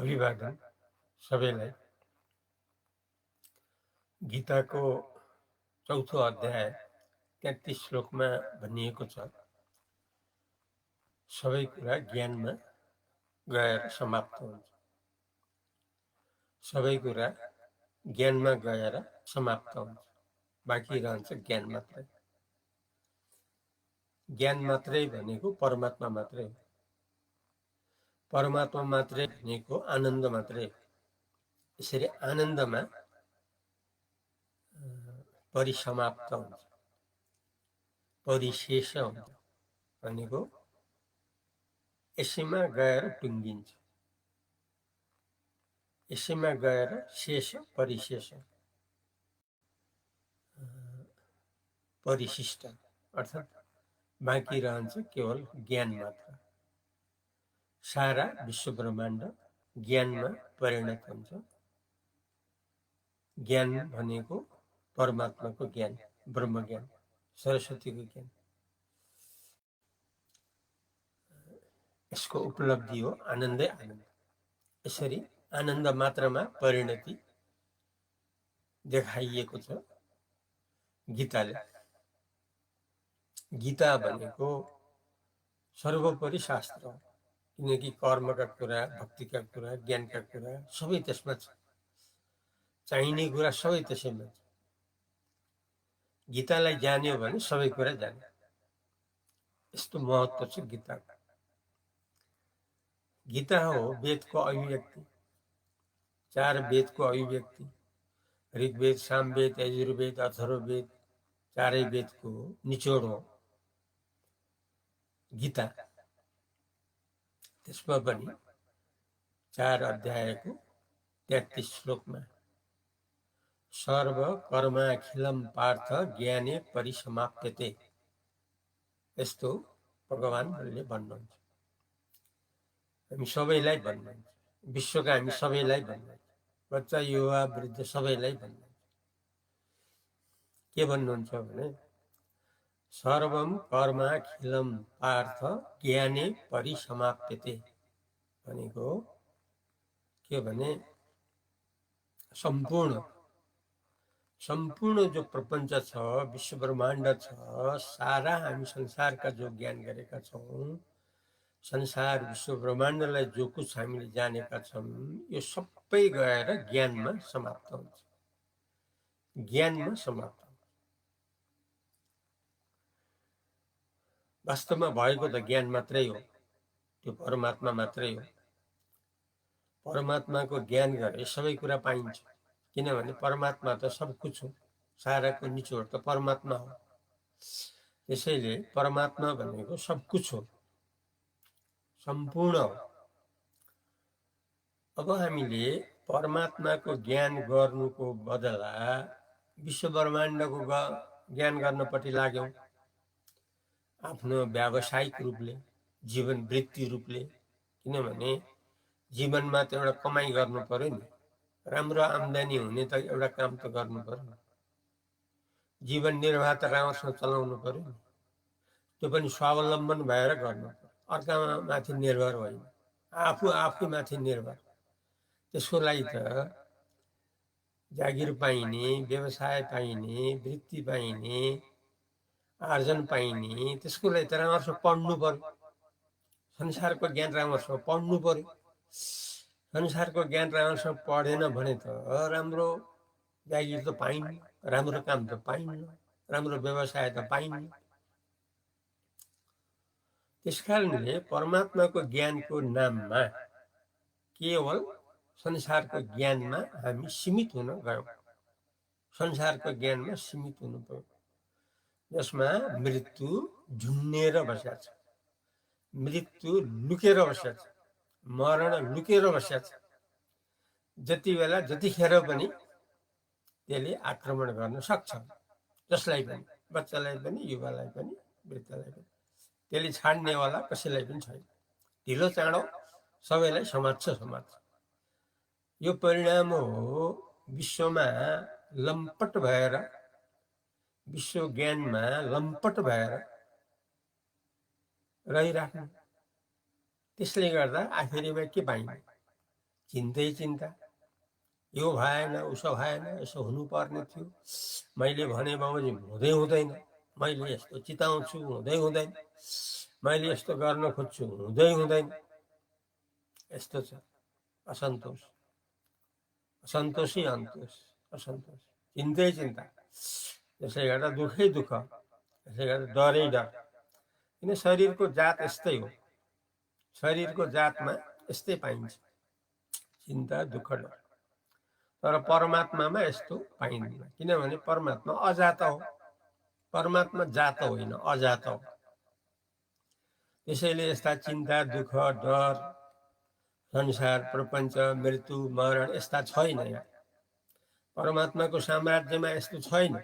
अभिवादन सबैलाई। गीताको चौथो अध्याय 33 श्लोकमा भनिएको छ, सबै कुरा ज्ञानमा गएर समाप्त हुन्छ। सबै कुरा ज्ञानमा गएर समाप्त हुन्छ, बाँकी रहन्छ ज्ञान मात्रै। ज्ञान मात्रै भनेको परमात्मा मात्रै हो। परमात्मा मात्रै भनेको आनन्द मात्रै हो। यसरी आनन्दमा परिसमाप्त हुन्छ, परिशेष हुन्छ भनेको यसैमा गएर टुङ्गिन्छ, यसैमा गएर शेष परिशेष परिशिष्ट अर्थात् बाँकी रहन्छ केवल ज्ञान मात्र। सारा विश्व ब्रह्माण्ड ज्ञानमा परिणत हुन्छ। ज्ञान भनेको परमात्माको ज्ञान, ब्रह्म ज्ञान, सरस्वतीको ज्ञान। यसको उपलब्धि हो आनन्दै आनन्द। यसरी आनन्द मात्रमा परिणति देखाइएको छ गीताले। गीता भनेको सर्वोपरि शास्त्र हो, किनकि कर्मका कुरा, भक्तिका कुरा, ज्ञानका कुरा सबै त्यसमा छ। चाहिने कुरा सबै त्यसैमा छ। गीतालाई जान्यो भने सबै कुरा जान्यो। यस्तो महत्त्व छ गीताको। गीता हो वेदको अभिव्यक्ति, 4 वेदको अभिव्यक्ति। ऋग्वेद, सामवेद, यजुर्वेद, अथर्ववेद, 4 वेदको निचोड हो गीता। त्यसमा पनि 4 अध्यायको 33 श्लोकमा सर्व कर्माखिलम पार्थ ज्ञाने परिसमाप्यते, यस्तो भगवानले भन्नुहुन्छ। हामी सबैलाई भन्नुहुन्छ, विश्वका हामी सबैलाई भन्नुहुन्छ, बच्चा, युवा, वृद्ध सबैलाई भन्नुहुन्छ। के भन्नुहुन्छ भने सर्वम कर्माखिलम पार्थ ज्ञाने परिसमाप्यते भनेको के भने सम्पूर्ण जो प्रपञ्च छ, विश्व ब्रह्माण्ड छ, सारा हामी संसारका जो ज्ञान गरेका छौँ, संसार विश्व ब्रह्माण्डलाई जो कुछ हामीले जानेका छौँ, यो सबै गएर ज्ञानमा समाप्त हुन्छ। ज्ञानमा समाप्त हुन्छ। वास्तवमा भएको त ज्ञान मात्रै हो, त्यो परमात्मा मात्रै हो। परमात्माको ज्ञान गरे सबै कुरा पाइन्छ, किनभने परमात्मा त सब कुछ हो। साराको निचोड त परमात्मा हो। त्यसैले परमात्मा भनेको सब कुछ हो, सम्पूर्ण हो। अब हामीले परमात्माको ज्ञान गर्नुको बदला विश्व ब्रह्माण्डको ज्ञान गर्नपट्टि लाग्यौँ, आफ्नो व्यावसायिक रूपले, जीवन वृत्ति रूपले। किनभने जीवनमा त एउटा कमाइ गर्नु पर्यो नि, राम्रो आम्दानी हुने त एउटा काम त गर्नु पर्यो नि। जीवन निर्वाह त राम्रोसँग चलाउनु पर्यो नि, त्यो पनि स्वावलम्बन भएर गर्नु पर्यो, अर्कामा माथि निर्भर होइन, आफू माथि निर्भर। त्यसको लागि त जागिर पाइने, व्यवसाय पाइने, वृत्ति पाइने, आर्जन पाइने, त्यसको लागि त राम्रोसँग पढ्नु पर्यो। संसारको ज्ञान राम्रोसँग पढ्नु पर्यो। संसारको ज्ञान राम्रोसँग पढेन भने त राम्रो जागिर त पाइन्न, राम्रो काम त पाइन्न, राम्रो व्यवसाय त पाइन्न। त्यसकारणले परमात्माको ज्ञानको नाममा केवल संसारको ज्ञानमा हामी सीमित हुन गयौँ। संसारको ज्ञानमा सीमित हुनु पर्यो, जसमा मृत्यु झुन्नेर बसेको छ, मृत्यु लुकेर बसेको छ, मरण लुकेर बसेको छ। जति बेला जतिखेर पनि त्यसले आक्रमण गर्न सक्छ, जसलाई पनि, बच्चालाई पनि, युवालाई पनि, वृद्धलाई पनि। त्यसले छाड्नेवाला कसैलाई पनि छैन। ढिलो चाँडो सबैलाई समात्छ। यो परिणाम हो विश्वमा लम्पट भएर, विश्व ज्ञानमा लम्पट भएर रहिराख्नु। त्यसले गर्दा आखिरीमा के पाइन्छ? चिन्तै चिन्ता, यो भएन उसो भएन, यसो हुनुपर्ने थियो, मैले भने बमोजिम हुँदै हुँदैन, मैले यस्तो चिताउँछु हुँदै हुँदैन, मैले यस्तो गर्न खोज्छु हुँदै हुँदैन, यस्तो छ असन्तोष, असन्तोषै अन्तोष, असन्तोष, चिन्तै चिन्ता, त्यसै गर्दा दुःखै दुःख, त्यसै गर्दा डरै डर। किन शरीरको जात यस्तै हो, शरीरको जातमा यस्तै पाइन्छ, चिन्ता दुःख डर। तर परमात्मामा यस्तो पाइँदैन, किनभने परमात्मा अजात हो, परमात्मा जात होइन अजात हो। त्यसैले यस्ता चिन्ता दुःख डर संसार प्रपञ्च मृत्यु मरण यस्ता छैन। यहाँ परमात्माको साम्राज्यमा यस्तो छैन,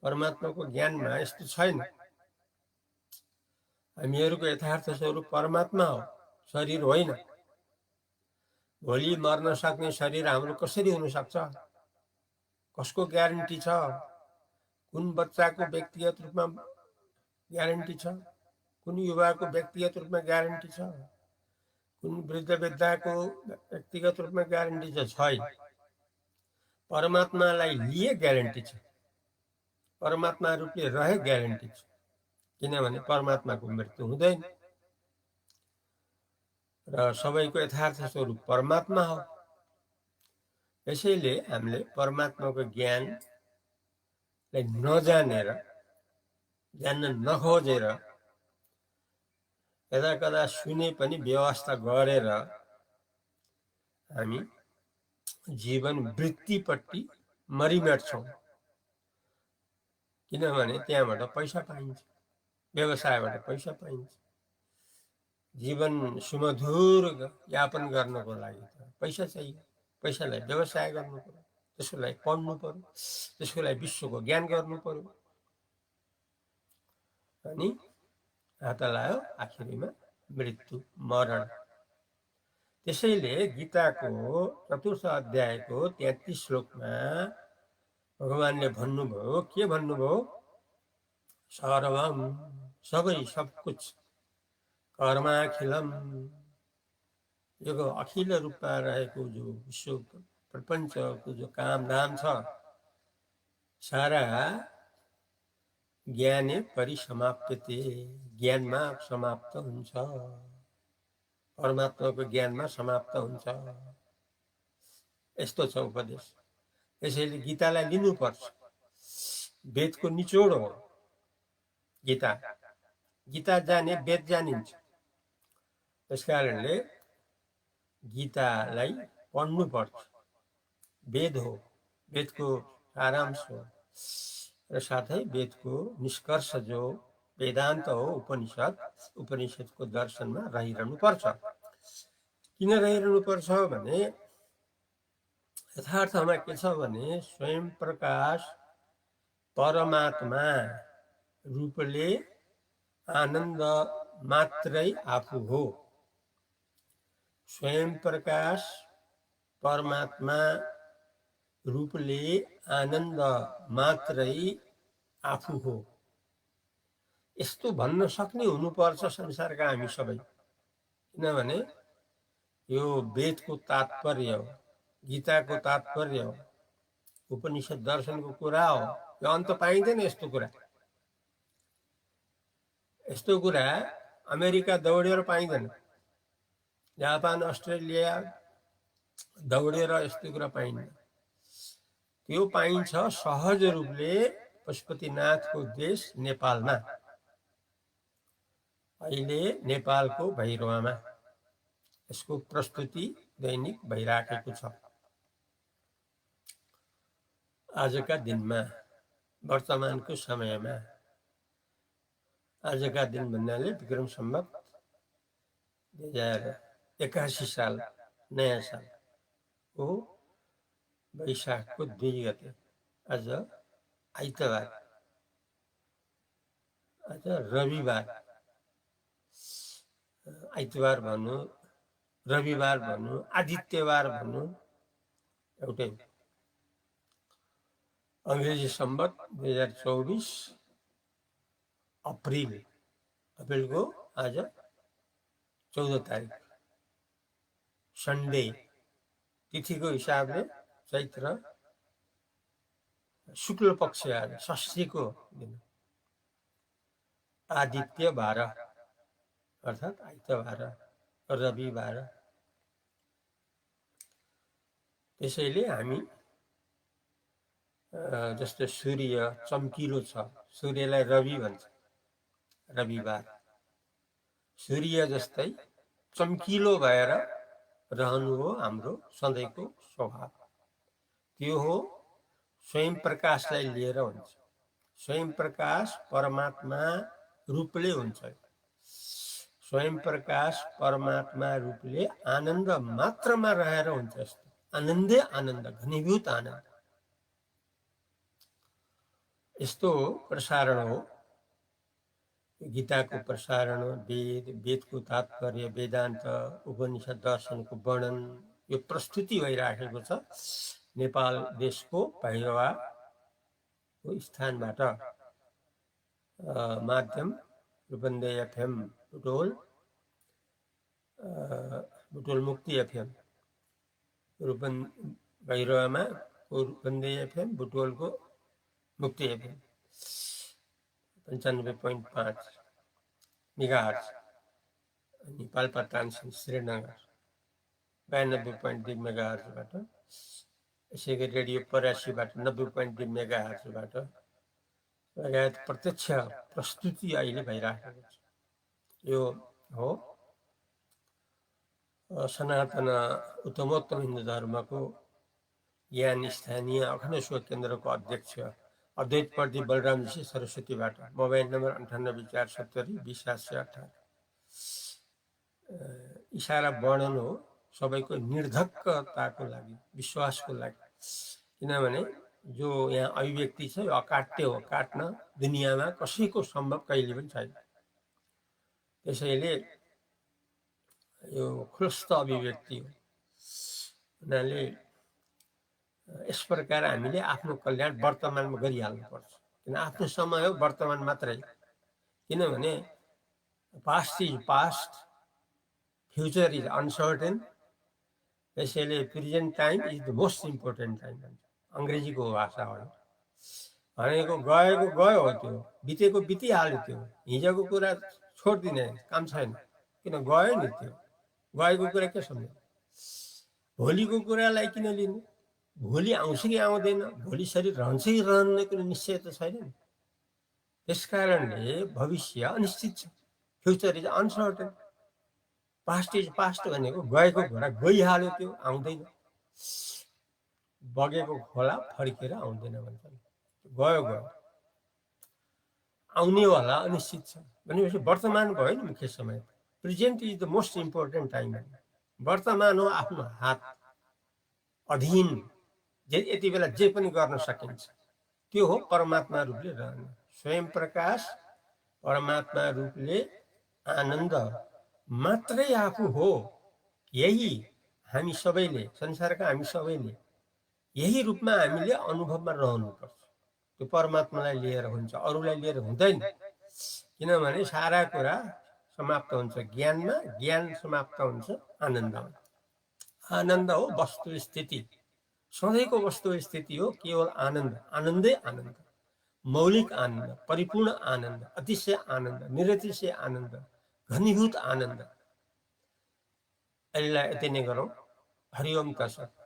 परमात्माको ज्ञानमा यस्तो छैन। हामीहरूको यथार्थ स्वरूप परमात्मा हो, शरीर होइन। भोलि मर्न सक्ने शरीर हाम्रो कसरी हुन सक्छ, कसको ग्यारेन्टी छ? कुन बच्चाको व्यक्तिगत रूपमा ग्यारेन्टी छ, कुन युवाको व्यक्तिगत रूपमा ग्यारेन्टी छ, कुन वृद्ध वृद्धाको व्यक्तिगत रूपमा ग्यारेन्टी छैन। परमात्मालाई लिए ग्यारेन्टी छ, परमात्मा रूपले रहे ग्यारेन्टी छ, किनभने परमात्माको मृत्यु हुँदैन र सबैको यथार्थ स्वरूप परमात्मा हो। यसैले हामीले परमात्माको ज्ञानलाई नजानेर, जान्न नखोजेर, यदा कदा सुने पनि व्यवस्था गरेर हामी जीवन वृत्तिपट्टि मरिमेट्छौँ, किनभने त्यहाँबाट पैसा पाइन्छ, व्यवसायबाट पैसा पाइन्छ। जीवन सुमधुर यापन गर्नको लागि पैसा चाहियो, पैसालाई व्यवसाय गर्नु पर्यो, त्यसको लागि पढ्नु पर्यो, त्यसको लागि विश्वको ज्ञान गर्नु पर्यो, अनि हात लायो आखिरीमा मृत्यु मरण। त्यसैले गीताको 4th अध्यायको 33 श्लोकमा भगवानले भन्नुभयो, के भन्नुभयो? सर्वम, सबै सब कुछ, कर्माखिलम, यो अखिल रूपमा रहेको जो विश्व प्रपञ्चको जो काम धाम छ, सारा ज्ञाने परिसमाप्यते, ज्ञानमा समाप्त हुन्छ, परमात्माको ज्ञानमा समाप्त हुन्छ। यस्तो छ उपदेश। यसैले गीतालाई लिनुपर्छ, वेदको निचोड हो गीता। गीता जाने वेद जानिन्छ। त्यसकारणले गीतालाई पढ्नुपर्छ, वेद हो, वेदको सारांश हो, र साथै वेदको निष्कर्ष जो वेदान्त हो, उपनिषद, उपनिषदको दर्शनमा रहिरहनुपर्छ। किन रहिरहनुपर्छ भने यथार्थमा के छ भने स्वयं प्रकाश परमात्मा रूपले आनन्द मात्रै आफू हो। स्वयं प्रकाश परमात्मा रूपले आनन्द मात्रै आफू हो, यस्तो भन्न सक्ने हुनुपर्छ संसारका हामी सबै। किनभने यो वेदको तात्पर्य हो, गीताको तात्पर्य हो, उपनिषद दर्शनको कुरा हो। यो अन्त पाइँदैन यस्तो कुरा। यस्तो कुरा अमेरिका दौडेर पाइँदैन, जापान अस्ट्रेलिया दौडेर यस्तो कुरा पाइँदैन। त्यो पाइन्छ सहज रूपले पशुपतिनाथको देश नेपालमा, अहिले नेपालको भैरवामा यसको प्रस्तुति दैनिक भइराखेको छ। आजका दिनमा, वर्तमानको समयमा, आजका दिन भन्नाले विक्रम सम्वत 2081 साल, नयाँ साल हो, वैशाखको 2 गते, आज आइतबार, आज रविवार, आइतबार भन्नु, रविवार भन्नु, आदित्यबार भन्नु एउटै। अङ्ग्रेजी सम्वत 2024 अप्रिलको आज 14 तारिक सन्डे तिथिको हिसाबले चैत्र शुक्ल पक्ष षष्ठीको दिन आदित्यबार अर्थात् आइतबार रविबार। त्यसैले हामी जस्तो सूर्य चम्किलो छ, सूर्यलाई रवि भन्छ, रविबार। सूर्य जस्तै चम्किलो भएर रहनु हो हाम्रो सधैँको स्वभाव। त्यो हो स्वयं प्रकाशलाई लिएर हुन्छ। स्वयं प्रकाश परमात्मा रूपले हुन्छ। स्वयं प्रकाश परमात्मा रूपले आनन्द मात्रमा रहेर हुन्छ। आनन्दै आनन्द, घनीभूत आनन्द। यस्तो प्रसारण हो गीताको प्रसारण, वेद, वेदको तात्पर्य, वेदान्त, उपनिषद दर्शनको वर्णन, यो प्रस्तुति भइराखेको छ नेपाल देशको भैरवाको स्थानबाट। माध्यम रूपन्देही एफएम बुटोल, बुटोल मुक्ति एफएम, भैरवामा रूपन्देही एफएम, बुटोलको मुक्ति एफएम 95.5 मेगाहर्ज, अनि पाल्पाटान्सन श्रीनगर 92.2 मेगाहर्जबाट, यसै गरी रेडियो परासीबाट 90.2 मेगाहर्जबाट लगायत प्रत्यक्ष प्रस्तुति अहिले भइराखेको छ। यो हो सनातन उत्तमोत्तम हिन्दू धर्मको ज्ञान स्थानीय अखण्ड शिव केन्द्रको अध्यक्ष अद्वैत प्रदीप बलरामजी सरस्वतीबाट। Mobile number 9847020828। इसारा वर्णन हो सबैको निर्धक्कताको लागि, विश्वासको लागि। किनभने जो यहाँ अभिव्यक्ति छ यो अकाट्य हो, काट्न दुनियाँमा कसैको सम्भव कहिले पनि छैन। त्यसैले यो खुलस्त अभिव्यक्ति हो। उनीहरूले यस प्रकार हामीले आफ्नो कल्याण वर्तमानमा गरिहाल्नुपर्छ। किन आफ्नो समय हो वर्तमान मात्रै। किनभने past is past, future is uncertain. त्यसैले present time is the most important time भन्छ, अङ्ग्रेजीको भाषा हो। भनेको गएको गयो हो, त्यो बितेको बितिहाल्यो। त्यो हिजोको कुरा छोडिदिने काम छैन, किन गयो नि। त्यो गएको कुरा के सम्झ्नु? भोलिको कुरालाई किन लिनु? भोलि आउँछ कि आउँदैन, भोलि शरीर रहन्छ कि रहने कुनै निश्चय त छैन नि। त्यस कारणले भविष्य अनिश्चित छ, future is uncertain. Past is past भनेको गएको घोडा गइहाल्यो, त्यो आउँदैन। बगेको खोला फर्केर आउँदैन भन्छ, गयो गयो। आउनेवाला अनिश्चित छ भनेपछि वर्तमान भयो नि मुख्य समय। Present is the most important time. वर्तमान हो आफ्नो हात अधीन, यति बेला जे पनि गर्न सकिन्छ। त्यो हो परमात्मा रूपले रहनु। स्वयं प्रकाश परमात्मा रूपले आनन्द मात्रै आफू हो। यही हामी सबैले, संसारका हामी सबैले यही रूपमा हामीले अनुभवमा रहनुपर्छ। त्यो परमात्मालाई लिएर हुन्छ, अरूलाई लिएर हुँदैन। किनभने सारा कुरा समाप्त हुन्छ ज्ञानमा, ज्ञान समाप्त हुन्छ आनन्दमा। आनन्द हो वस्तु स्थिति, सधैँको वस्तु स्थिति हो केवल आनन्द। आनन्दै आनन्द, मौलिक आनन्द, परिपूर्ण आनन्द, अतिशय आनन्द, निरतिशय आनन्द, घनीभूत आनन्द। अहिले यति नै गरौँ। हरि ओम तत्सत्।